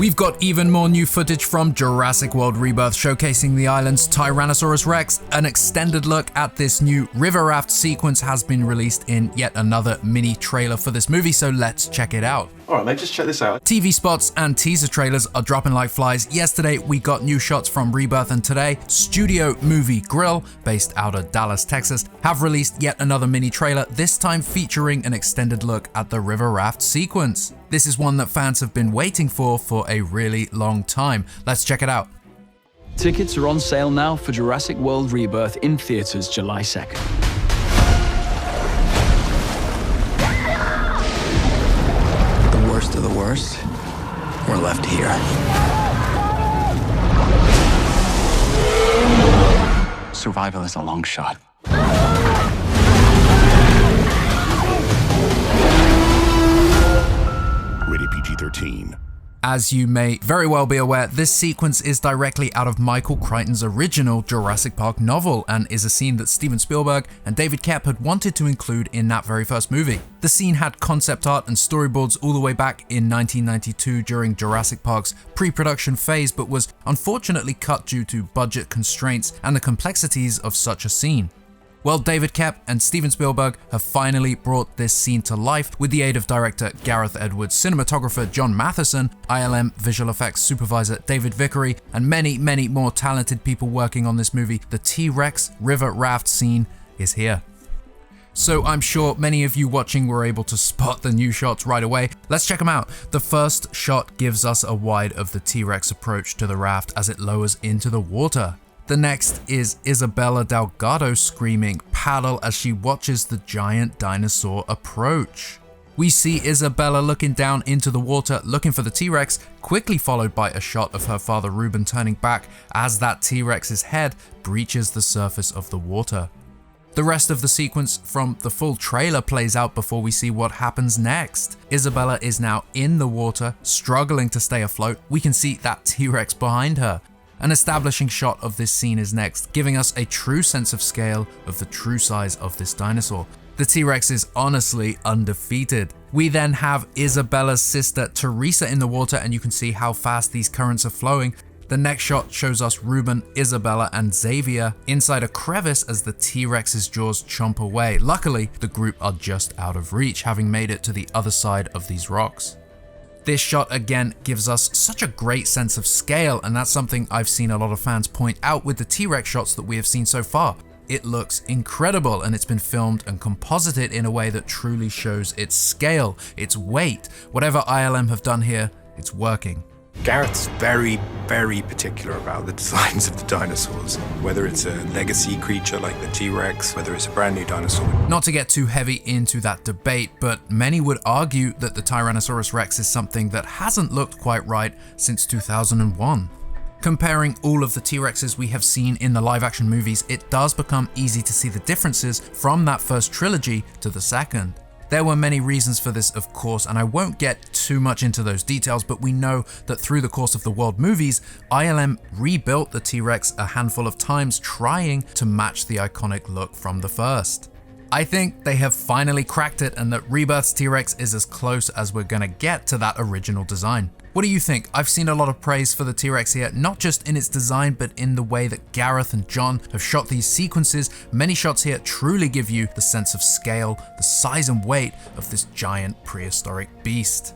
We've got even more new footage from Jurassic World Rebirth showcasing the island's Tyrannosaurus Rex. An extended look at this new river raft sequence has been released in yet another mini trailer for this movie, so let's check it out. Alright mate, just check this out. TV spots and teaser trailers are dropping like flies. Yesterday we got new shots from Rebirth, and today Studio Movie Grill, based out of Dallas, Texas, have released yet another mini trailer, this time featuring an extended look at the river raft sequence. This is one that fans have been waiting for a really long time. Let's check it out. Tickets are on sale now for Jurassic World Rebirth in theaters July 2nd. The worst of the worst, we're left here. Survival is a long shot. Rated PG-13. As you may very well be aware, this sequence is directly out of Michael Crichton's original Jurassic Park novel and is a scene that Steven Spielberg and David Koepp had wanted to include in that very first movie. The scene had concept art and storyboards all the way back in 1992 during Jurassic Park's pre-production phase, but was unfortunately cut due to budget constraints and the complexities of such a scene. Well, David Koepp and Steven Spielberg have finally brought this scene to life with the aid of director Gareth Edwards, cinematographer John Matheson, ILM visual effects supervisor David Vickery, and many more talented people working on this movie. The T-Rex river raft scene is here. So I'm sure many of you watching were able to spot the new shots right away. Let's check them out. The first shot gives us a wide of the T-Rex approach to the raft as it lowers into the water. The next is Isabella Delgado screaming paddle as she watches the giant dinosaur approach. We see Isabella looking down into the water looking for the T-Rex, quickly followed by a shot of her father Ruben turning back as that T-Rex's head breaches the surface of the water. The rest of the sequence from the full trailer plays out before we see what happens next. Isabella is now in the water, struggling to stay afloat. We can see that T-Rex behind her. An establishing shot of this scene is next, giving us a true sense of scale of the true size of this dinosaur. The T-Rex is honestly undefeated. We then have Isabella's sister Teresa in the water, and you can see how fast these currents are flowing. The next shot shows us Ruben, Isabella, and Xavier inside a crevice as the T-Rex's jaws chomp away. Luckily, the group are just out of reach, having made it to the other side of these rocks. This shot again gives us such a great sense of scale, and that's something I've seen a lot of fans point out with the T-Rex shots that we have seen so far. It looks incredible, and it's been filmed and composited in a way that truly shows its scale, its weight. Whatever ILM have done here, it's working. Gareth's very particular about the designs of the dinosaurs, whether it's a legacy creature like the T-Rex, whether it's a brand new dinosaur. Not to get too heavy into that debate, but many would argue that the Tyrannosaurus Rex is something that hasn't looked quite right since 2001. Comparing all of the T-Rexes we have seen in the live-action movies, it does become easy to see the differences from that first trilogy to the second. There were many reasons for this, of course, and I won't get too much into those details, but we know that through the course of the World movies, ILM rebuilt the T-Rex a handful of times, trying to match the iconic look from the first. I think they have finally cracked it, and that Rebirth's T-Rex is as close as we're gonna get to that original design. What do you think? I've seen a lot of praise for the T-Rex here, not just in its design, but in the way that Gareth and John have shot these sequences. Many shots here truly give you the sense of scale, the size and weight of this giant prehistoric beast.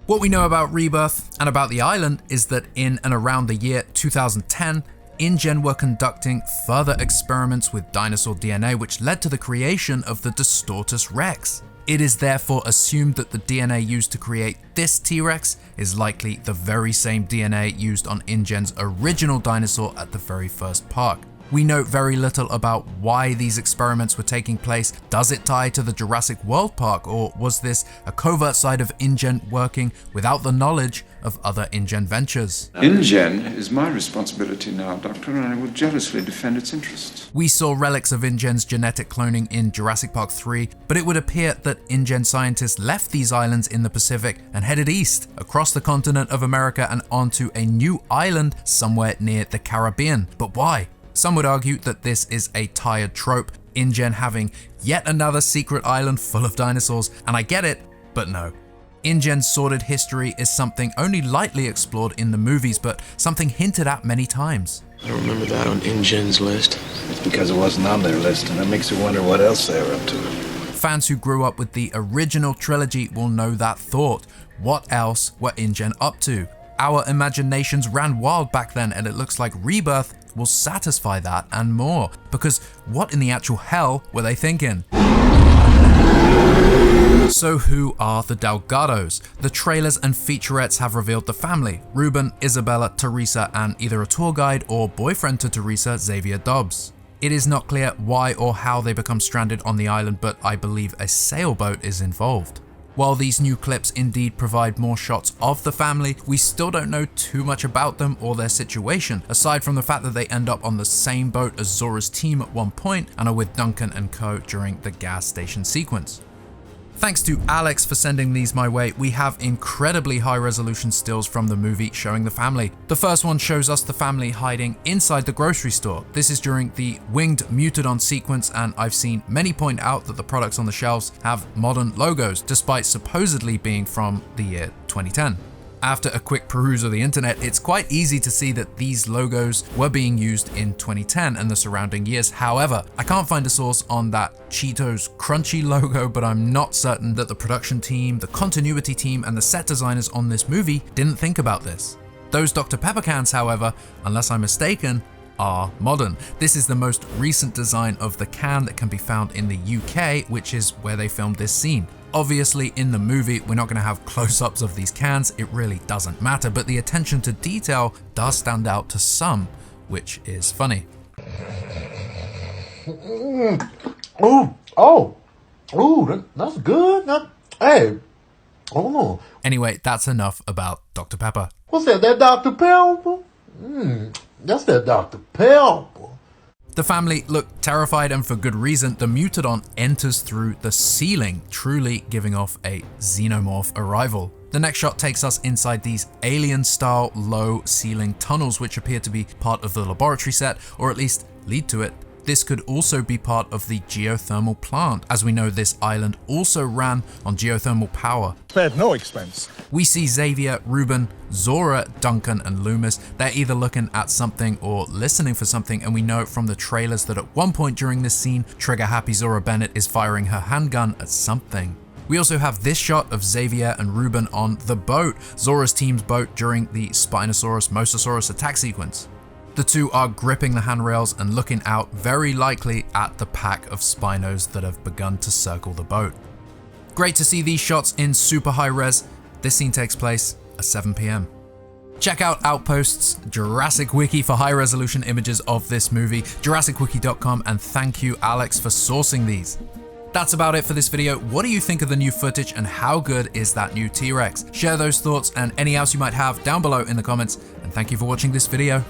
What we know about Rebirth and about the island is that in and around the year 2010, InGen were conducting further experiments with dinosaur DNA, which led to the creation of the Distortus Rex. It is therefore assumed that the DNA used to create this T-Rex is likely the very same DNA used on InGen's original dinosaur at the very first park. We know very little about why these experiments were taking place. Does it tie to the Jurassic World Park, or was this a covert side of InGen working without the knowledge of other InGen ventures? InGen is my responsibility now, Doctor, and I will jealously defend its interests. We saw relics of InGen's genetic cloning in Jurassic Park 3, but it would appear that InGen scientists left these islands in the Pacific and headed east, across the continent of America and onto a new island somewhere near the Caribbean. But why? Some would argue that this is a tired trope, InGen having yet another secret island full of dinosaurs, and I get it, but no. InGen's sordid history is something only lightly explored in the movies, but something hinted at many times. I don't remember that on InGen's list. It's because it wasn't on their list, and that makes you wonder what else they were up to. Fans who grew up with the original trilogy will know that thought. What else were InGen up to? Our imaginations ran wild back then, and it looks like Rebirth will satisfy that and more. Because what in the actual hell were they thinking? So who are the Delgados? The trailers and featurettes have revealed the family: Ruben, Isabella, Teresa, and either a tour guide or boyfriend to Teresa, Xavier Dobbs. It is not clear why or how they become stranded on the island, but I believe a sailboat is involved. While these new clips indeed provide more shots of the family, we still don't know too much about them or their situation, aside from the fact that they end up on the same boat as Zora's team at one point and are with Duncan and co during the gas station sequence. Thanks to Alex for sending these my way. We have incredibly high resolution stills from the movie showing the family. The first one shows us the family hiding inside the grocery store. This is during the winged Mutodon sequence, and I've seen many point out that the products on the shelves have modern logos, despite supposedly being from the year 2010. After a quick peruse of the internet, it's quite easy to see that these logos were being used in 2010 and the surrounding years. However, I can't find a source on that Cheetos Crunchy logo, but I'm not certain that the production team, the continuity team, and the set designers on this movie didn't think about this. Those Dr. Pepper cans, however, unless I'm mistaken, are modern. This is the most recent design of the can that can be found in the UK, which is where they filmed this scene. Obviously, in the movie, we're not going to have close-ups of these cans, it really doesn't matter, but the attention to detail does stand out to some, which is funny. That's good. Hey, hold on. Anyway, that's enough about Dr. Pepper. What's that Dr. Pepper? That's that Dr. Pepper. The family look terrified, and for good reason. The Mutodon enters through the ceiling, truly giving off a xenomorph arrival. The next shot takes us inside these alien-style low ceiling tunnels, which appear to be part of the laboratory set, or at least lead to it. This could also be part of the geothermal plant. As we know, this island also ran on geothermal power. Spared no expense. We see Xavier, Ruben, Zora, Duncan, and Loomis. They're either looking at something or listening for something, and we know from the trailers that at one point during this scene, trigger-happy Zora Bennett is firing her handgun at something. We also have this shot of Xavier and Ruben on the boat, Zora's team's boat during the Spinosaurus Mosasaurus attack sequence. The two are gripping the handrails and looking out, very likely at the pack of Spinos that have begun to circle the boat. Great to see these shots in super high res. This scene takes place at 7 PM. Check out Outpost's Jurassic Wiki for high resolution images of this movie, JurassicWiki.com, and thank you Alex for sourcing these. That's about it for this video. What do you think of the new footage, and how good is that new T-Rex? Share those thoughts and any else you might have down below in the comments, and thank you for watching this video.